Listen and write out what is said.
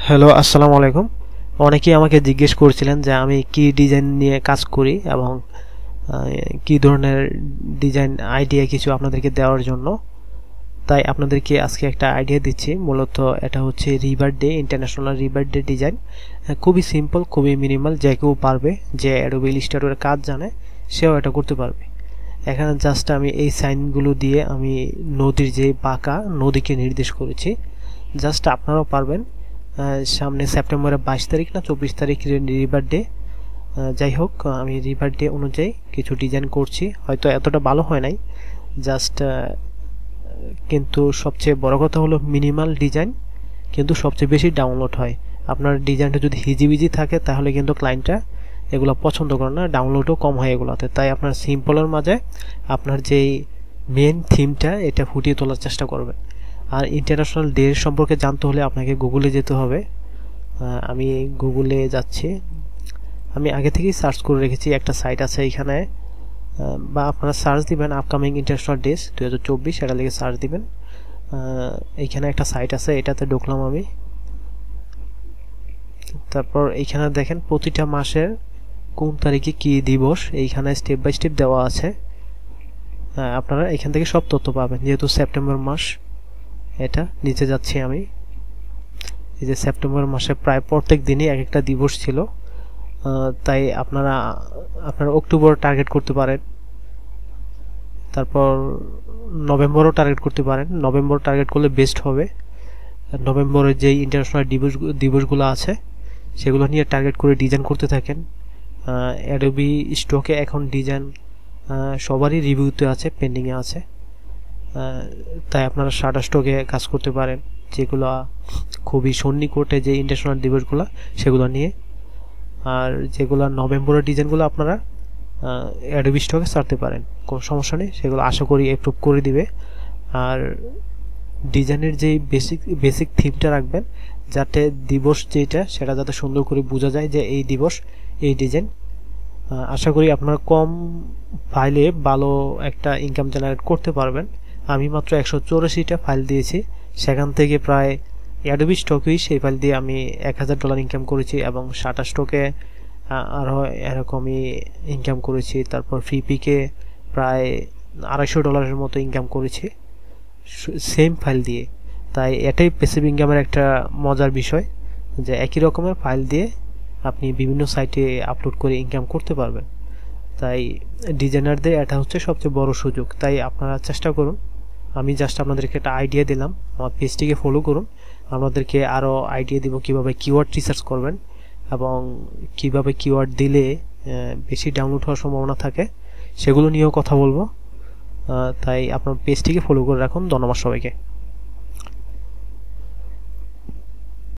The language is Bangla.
হ্যালো, আসসালামু আলাইকুম। অনেকেই আমাকে জিজ্ঞেস করছিলেন যে আমি কি ডিজাইন নিয়ে কাজ করি এবং কি ধরনের ডিজাইন আইডিয়া কিছু আপনাদেরকে দেওয়ার জন্য। তাই আপনাদেরকে আজকে একটা আইডিয়া দিচ্ছি। মূলত এটা হচ্ছে river day, international river day design. খুবই সিম্পল, খুবই মিনিমাল, যে কেউ পারবে। যে অ্যাডোবি ইলাস্ট্রেটরের কাজ জানে সেও এটা করতে পারবে। এখানে জাস্ট আমি এই সাইনগুলো দিয়ে আমি নদীর যে বাঁকা নদীকে নির্দেশ করেছি। জাস্ট আপনারাও পারবেন। সামনে সেপ্টেম্বরের 22 তারিখ না 24 তারিখ রিভার ডে। যাই হোক, আমি রিভার ডে অনুযায়ী কিছু ডিজাইন করছি। হয়তো এতটা ভালো হয় নাই, জাস্ট কিন্তু সবচেয়ে বড় কথা হলো মিনিমাল ডিজাইন কিন্তু সবচেয়ে বেশি ডাউনলোড হয়। আপনার ডিজাইনটা যদি হিজিবিজি থাকে তাহলে কিন্তু ক্লায়েন্টরা এগুলো পছন্দ করে না, ডাউনলোডও কম হয় এগুলোতে। তাই আপনার সিম্পলের মাঝে আপনার যেই মেন থিমটা এটা ফুটিয়ে তোলার চেষ্টা করবেন। আর ইন্টারন্যাশনাল ডে সম্পর্কে জানতে হলে আপনাকে গুগলে যেতে হবে। আমি গুগলে যাচ্ছি। আমি আগে থেকেই সার্চ করে রেখেছি, একটা সাইট আছে এখানে, বা আপনারা সার্চ দিবেন আপকামিং ইন্টারন্যাশনাল ডেস 2024, এটা লিখে সার্চ দিবেন। এইখানে একটা সাইট আছে, এটাতে ঢুকলাম আমি। তারপর এইখানে দেখেন প্রতিটা মাসের কোন তারিখে কি দিবস এইখানে স্টেপ বাই স্টেপ দেওয়া আছে। আপনারা এখান থেকে সব তথ্য পাবেন। যেহেতু সেপ্টেম্বর মাস, এটা নিচে যাচ্ছি আমি। এই যে সেপ্টেম্বর মাসে প্রায় প্রত্যেক দিনই এক একটা দিবস ছিল। তাই আপনারা অক্টোবর টার্গেট করতে পারেন, তারপর নভেম্বরও টার্গেট করতে পারেন। নভেম্বর টার্গেট করলে বেস্ট হবে। নভেম্বরের যেই ইন্টারন্যাশনাল দিবসগুলো আছে সেগুলো নিয়ে টার্গেট করে ডিজাইন করতে থাকেন। অ্যাডোবি স্টকে এখন ডিজাইন সবারই রিভিউতে আছে, পেন্ডিংয়ে আছে। তাই আপনারা শাটার স্টকে কাজ করতে পারেন, যেগুলো খুবই সন্নিকটে যে ইন্টারন্যাশনাল দিবসগুলো সেগুলো নিয়ে। আর যেগুলো নভেম্বরের ডিজাইনগুলো আপনারা অ্যাডোবি স্টকে ছাড়তে পারেন, কোনো সমস্যা নেই। সেগুলো আশা করি অ্যাপ্রুভ করে দিবে। আর ডিজাইনের যে বেসিক থিমটা রাখবেন, যাতে দিবস যেটা সেটা যাতে সুন্দর করে বোঝা যায় যে এই দিবস এই ডিজাইন। আশা করি আপনারা কম ফাইলে ভালো একটা ইনকাম জেনারেট করতে পারবেন। আমি মাত্র 184টা ফাইল দিয়েছি, সেখান থেকে প্রায় অ্যাডোবি স্টকেই সেই ফাইল দিয়ে আমি $1000 ইনকাম করেছি এবং শাটার স্টকে আরও এরকমই ইনকাম করেছি। তারপর ফ্রিপিকে প্রায় $250 মতো ইনকাম করেছি সেম ফাইল দিয়ে। তাই এটাই প্যাসিভ ইনকামের একটা মজার বিষয়, যে একই রকমের ফাইল দিয়ে আপনি বিভিন্ন সাইটে আপলোড করে ইনকাম করতে পারবেন। তাই ডিজাইনারদের এটা হচ্ছে সবচেয়ে বড় সুযোগ। তাই আপনারা চেষ্টা করুন। আমি জাস্ট আপনাদেরকে একটা আইডিয়া দিলাম, আমার পেজটিকে ফলো করুন। আমাদেরকে আরও আইডিয়া দিব কিভাবে কিওয়ার্ড রিসার্চ করবেন এবং কিভাবে কিওয়ার্ড দিলে বেশি ডাউনলোড হওয়ার সম্ভাবনা থাকে, সেগুলো নিয়েও কথা বলবো। তাই আপনার পেজটিকে ফলো করে রাখুন। ধন্যবাদ সবাইকে।